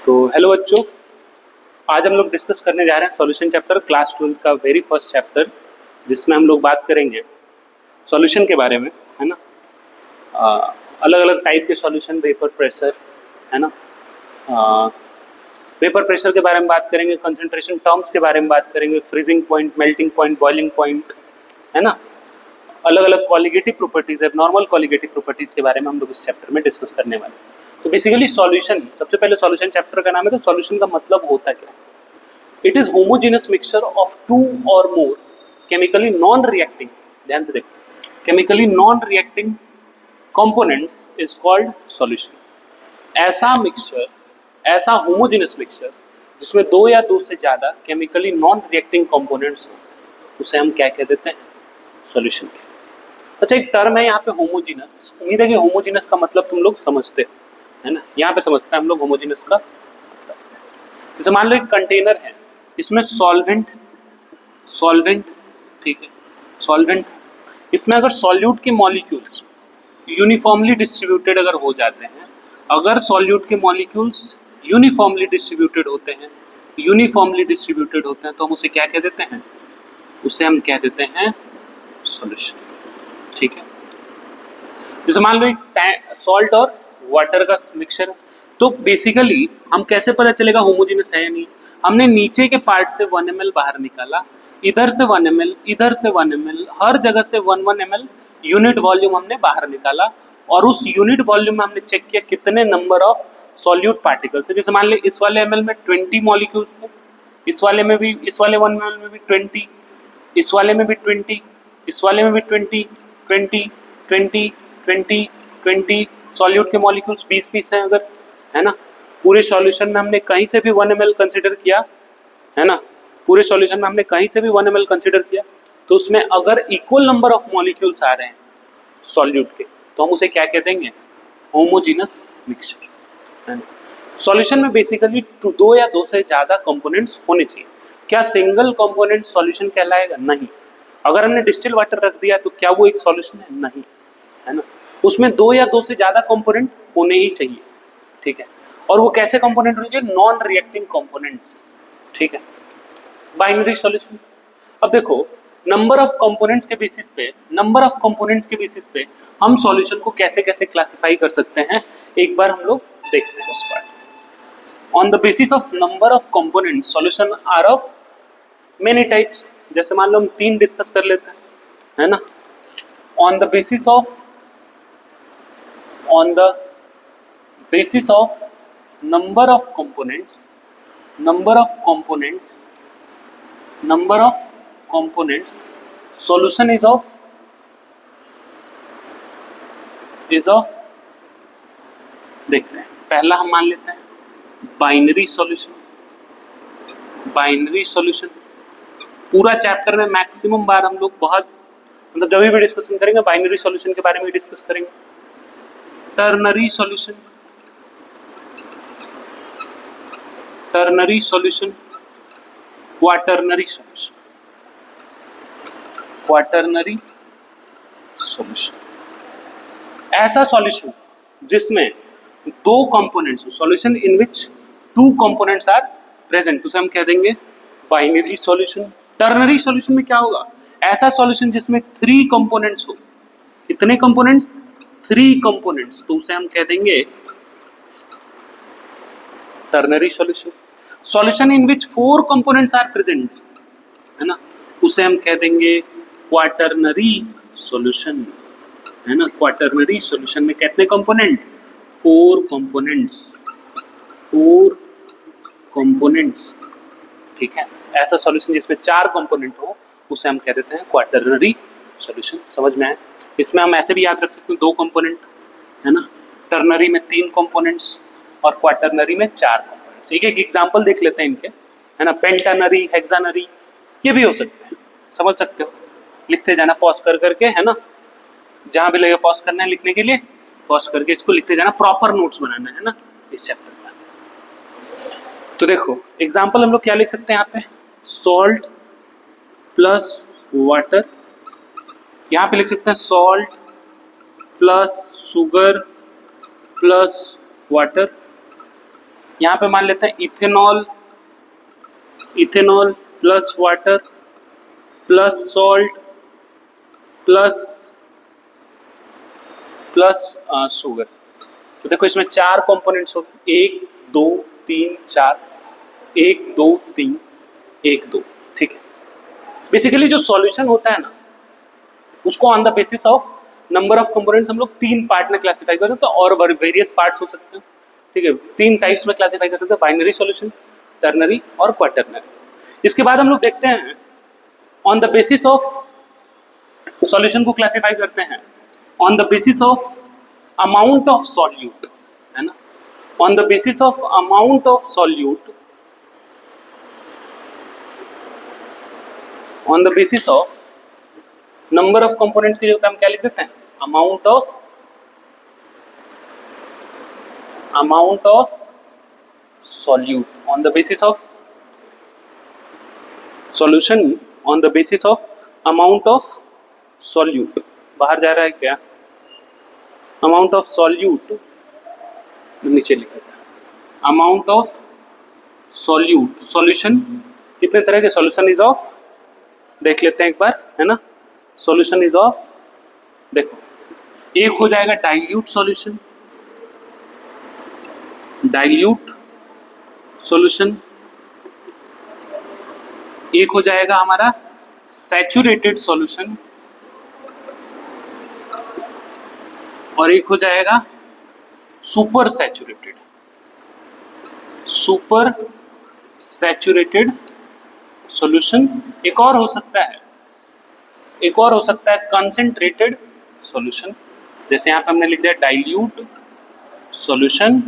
तो हेलो बच्चों, आज हम लोग डिस्कस करने जा रहे हैं सॉल्यूशन चैप्टर क्लास 12 का वेरी फर्स्ट चैप्टर, जिसमें हम लोग बात करेंगे सॉल्यूशन के बारे में, है ना। अलग अलग टाइप के सॉल्यूशन, वेपर प्रेशर, है ना। वेपर प्रेशर के बारे में बात करेंगे, कंसंट्रेशन टर्म्स के बारे में बात करेंगे, freezing point, melting point, boiling point, है ना। अलग अलग qualitative properties, normal qualitative properties के बारे में हम लोग इस चैप्टर में डिस्कस करने वाले हैं। तो बेसिकली सॉल्यूशन, सबसे पहले सॉल्यूशन चैप्टर का नाम है, तो सॉल्यूशन का मतलब होता क्या है? It is homogeneous mixture of two और मोर केमिकली नॉन रिएक्टिंग, ध्यान से देखो, chemically non reacting components is called solution. ऐसा मिक्सचर, ऐसा होमोजेनस मिक्सचर जिसमें दो या दो से ज्यादा केमिकली नॉन रिएक्टिंग कंपोनेंट्स हो, उसे हम क्या कह देते हैं? सॉल्यूशन। अच्छा, एक टर्म है यहाँ पे होमोजीनस। उम्मीद है कि होमोजीनस का मतलब तुम लोग समझते हो, है ना। यहाँ पे समझते हैं हम लोग होमोजीनस का मतलब। जैसे मान लो एक कंटेनर है, इसमें सॉल्वेंट, ठीक है, सॉल्वेंट, इसमें अगर सॉल्यूट के मॉलिक्यूल्स यूनिफॉर्मली डिस्ट्रीब्यूटेड अगर हो जाते हैं, अगर सॉल्यूट के मॉलिक्यूल्स यूनिफॉर्मली डिस्ट्रीब्यूटेड होते हैं, तो हम उसे क्या कह देते हैं? उसे हम कह देते हैं सॉल्यूशन, ठीक है। जैसे मान लो एक सॉल्ट और वाटर का मिक्सचर, तो बेसिकली हम कैसे पता चलेगा होमोजेनस है या नहीं? हमने नीचे के पार्ट से 1 ml बाहर निकाला, इधर से 1 ml, इधर से 1 ml, हर जगह से 1 ml यूनिट वॉल्यूम हमने बाहर निकाला, और उस यूनिट वॉल्यूम में हमने चेक किया कितने नंबर ऑफ सॉल्यूट पार्टिकल्स है। जैसे मान लो इस वाले ml में 20 मॉलिक्यूल्स थे, इस वाले में भी, इस वाले 1 ml में भी 20, इस वाले में भी 20, इस वाले में भी 20, 20, 20, 20, 20 सॉल्यूट के मॉलिक्यूल्स 20 हैं अगर, है ना। पूरे सॉल्यूशन में हमने कहीं से भी 1 ml कंसिडर किया, है ना, पूरे सॉल्यूशन में हमने कहीं से भी 1 ml कंसिडर किया, तो उसमें अगर इक्वल नंबर ऑफ मॉलिक्यूल्स आ रहे हैं सॉल्यूट के, तो हम उसे क्या कह देंगे? होमोजेनस मिक्सचर, है ना। सॉल्यूशन में बेसिकली दो या दो से ज्यादा कंपोनेंट्स होने चाहिए। क्या सिंगल कंपोनेंट सॉल्यूशन कहलाएगा? नहीं। अगर हमने डिस्टिल वाटर रख दिया तो क्या वो एक सॉल्यूशन है? नहीं, है ना। उसमें दो या दो से ज्यादा कंपोनेंट होने ही चाहिए, ठीक है। और वो कैसे कंपोनेंट होने चाहिए? नॉन रिएक्टिंग कंपोनेंट्स, ठीक है। बाइनरी सॉल्यूशन, अब देखो, नंबर ऑफ कंपोनेंट्स के बेसिस पे हम सॉल्यूशन को कैसे कैसे क्लासिफाई कर सकते हैं, एक बार हम लोग देखते हैं उस part. On the basis of number of components solution are of many types. जैसे मान लो हम 3 डिस्कस कर लेते हैं, है ना। On the basis of number of components solution is of देखते हैं। पहला हम मान लेते हैं बाइनरी सॉल्यूशन। पूरा चैप्टर में मैक्सिमम बार हम लोग बहुत, मतलब जब भी डिस्कशन करेंगे बाइनरी सॉल्यूशन के बारे में डिस्कस करेंगे। टर्नरी सॉल्यूशन, क्वाटरनरी सॉल्यूशन, ऐसा सॉल्यूशन जिसमें दो components, solution in which 2 components are present, उसे हम कह देंगे बाइनरी सॉल्यूशन। टर्नरी सॉल्यूशन में क्या होगा? ऐसा सॉल्यूशन जिसमें 3 कंपोनेंट्स हो। कितने कंपोनेंट्स? 3 कंपोनेंट्स, तो उसे हम कह देंगे ternary solution. Solution in which 4 components are present, है ना, उसे हम कह देंगे क्वाटरनरी सॉल्यूशन, है ना। क्वाटरनरी सॉल्यूशन में कितने कंपोनेंट? 4 कंपोनेंट्स, ठीक है। ऐसा सॉल्यूशन जिसमें 4 कंपोनेंट हो, उसे हम कह देते हैं क्वाटरनरी सॉल्यूशन। समझ में आए? इसमें हम ऐसे भी याद रख सकते हैं 2 कंपोनेंट, है ना। टर्नरी में 3 कंपोनेंट्स और क्वाटरनरी में 4 कंपोनेंट्स। एक एग्जांपल देख लेते हैं इनके, है ना। पेंटानरी, हेक्सानरी, ये भी हो सकते हैं, समझ सकते हो। लिखते जाना पॉज कर करके, है ना, जहां भी लगे पॉज करना है लिखने के लिए, पॉज करके इसको लिखते जाना, प्रॉपर नोट्स बनाना है ना इस चैप्टर का। तो देखो एग्जांपल हम लोग क्या लिख सकते हैं यहाँ पे? सॉल्ट प्लस वाटर, यहाँ पे लिख सकते हैं salt plus sugar plus water, यहाँ पे मान लेते हैं ethanol, ethanol plus water plus salt plus sugar. तो देखो इसमें 4 कंपोनेंट्स हो, 1 2 3 4, 1 2 3 1 2, ठीक है। बेसिकली जो सॉल्यूशन होता है ना, उसको on the basis of number of components हम लोग 3 पार्ट में क्लासिफाई कर सकते हैं, और वेरियस पार्ट्स हो सकते हैं, ठीक है। 3 टाइप्स में क्लासिफाई कर सकते हैं, बाइनरी सॉल्यूशन, टर्नरी और क्वाटरनरी। इसके बाद हम लोग देखते हैं on the basis of solution को क्लासिफाई करते हैं on the basis of amount of solute, है ना, on the basis of amount of solute, on the basis of number of components की जगह हम क्या लिख देते हैं, amount of solute, on the basis of solution, on the basis of amount of solute. बाहर जा रहा है क्या, अमाउंट ऑफ सॉल्यूट नीचे लिख देते हैं, अमाउंट ऑफ सॉल्यूट। सॉल्यूशन कितने तरह के सॉल्यूशन इज ऑफ, देख लेते हैं एक बार, है ना। सॉल्यूशन इज ऑफ, देखो एक हो जाएगा डाइल्यूट सॉल्यूशन, डाइल्यूट सॉल्यूशन, एक हो जाएगा हमारा सैचुरेटेड सॉल्यूशन, और एक हो जाएगा super saturated, super saturated solution. एक और हो सकता है, एक और हो सकता है कंसंट्रेटेड सॉल्यूशन, जैसे यहाँ पे हमने लिख दिया डाइल्यूट सॉल्यूशन,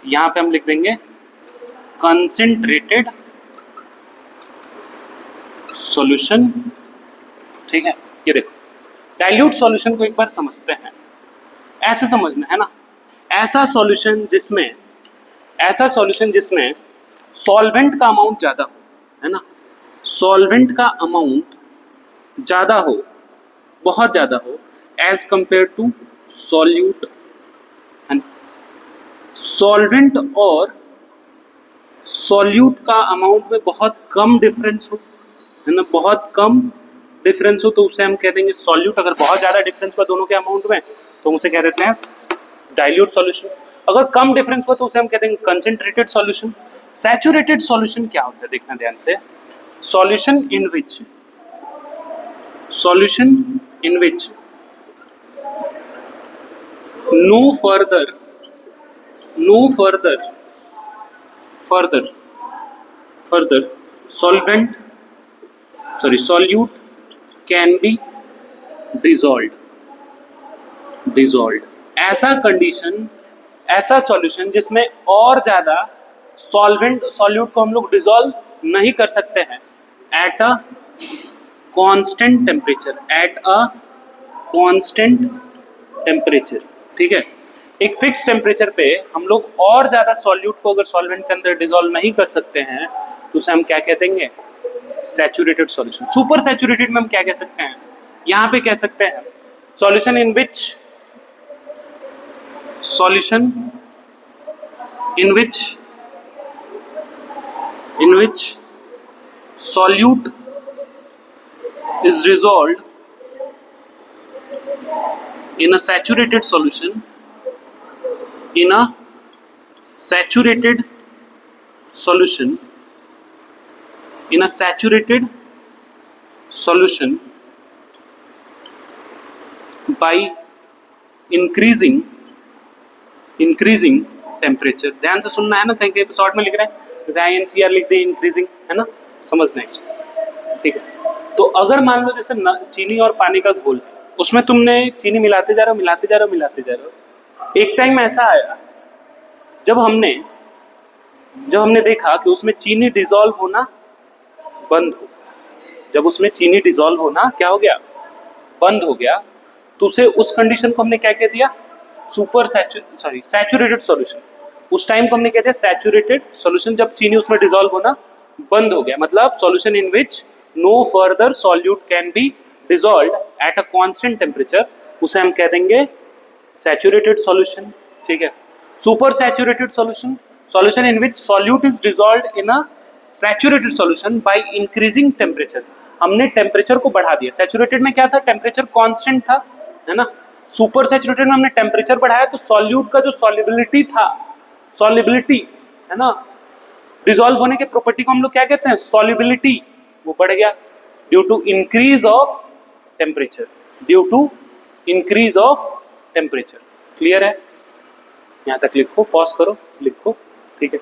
यहाँ पे हम लिख देंगे कंसंट्रेटेड सॉल्यूशन, ठीक है। ये देखो डाइल्यूट सॉल्यूशन को एक बार समझते हैं, ऐसे समझना है ना, ऐसा सॉल्यूशन जिसमें सॉल्वेंट का अमाउंट ज़्यादा हो, है ना, सॉल्वेंट का अमाउंट ज़्यादा हो, बहुत ज़्यादा हो एज कंपेयर टू सॉल्यूट, है ना। सॉल्वेंट और सॉल्यूट का अमाउंट में बहुत कम डिफरेंस हो, है ना, बहुत कम डिफरेंस हो तो उसे हम कह देंगे सॉल्यूट। अगर बहुत ज़्यादा डिफरेंस हुआ दोनों के अमाउंट में तो उसे कह देते हैं डाइल्यूट सॉल्यूशन। अगर कम डिफरेंस हुआ तो उसे हम कह देंगे कंसंट्रेटेड सॉल्यूशन। सैचुरेटेड सॉल्यूशन क्या होता है, देखना ध्यान से, solution in which no further solute can be dissolved। ऐसा कंडीशन, ऐसा सॉल्यूशन जिसमें और ज्यादा सॉल्यूट को हम लोग डिसॉल्व नहीं कर सकते हैं एट अ कांस्टेंट टेम्परेचर, ठीक है। एक फिक्स टेम्परेचर पे हम लोग और ज्यादा सॉल्यूट को अगर सॉल्वेंट के अंदर डिसॉल्व नहीं कर सकते हैं तो उसे हम क्या कहते हैं, सैचुरेटेड सॉल्यूशन। सुपर सैचुरेटेड में हम क्या कह सकते हैं, यहाँ पे कह सकते हैं solution in which solute is dissolved in a saturated solution, in a saturated solution by increasing temperature. ध्यान से सुनना है ना, कहीं कहीं पे शॉर्ट में लिख रहे हैं, जैसे INCR लिख दे इंक्रीजिंग, है ना, समझना है इसको, ठीक है। तो अगर मान लो जैसे चीनी और पानी का घोल, उसमें तुमने चीनी मिलाते जा रहे हो, एक टाइम ऐसा आया जब हमने देखा कि उसमें चीनी डिसॉल्व होना बंद हो, जब उसमें चीनी डिसॉल्व होना क्या हो गया, बंद हो गया, तो उसे उस कंडीशन को हमने क्या कह दिया, सैचुरेटेड सॉल्यूशन। उस टाइम को हमने कह दिया सैचुरेटेड सॉल्यूशन, जब चीनी उसमें डिसॉल्व होना बंद हो गया, मतलब solution in which no further solute can be dissolved at a constant temperature, उसे हम कह देंगे सैचुरेटेड सॉल्यूशन, ठीक है। Super saturated solution, solution in which solute is dissolved in a saturated solution by increasing temperature. हमने temperature को बढ़ा दिया। सैचुरेटेड में क्या था, टेम्परेचर कांस्टेंट था, है ना। सुपर सैचुरेटेड में हमने टेम्परेचर बढ़ाया तो सॉल्यूट का जो सॉल्युबिलिटी था, सॉल्युबिलिटी है ना, डिसॉल्व होने के प्रॉपर्टी को हम लोग क्या कहते हैं, सॉल्युबिलिटी, वो बढ़ गया due to increase of temperature, due to increase of temperature. Clear है? यहां तक लिखो, पॉज करो, लिखो, ठीक है।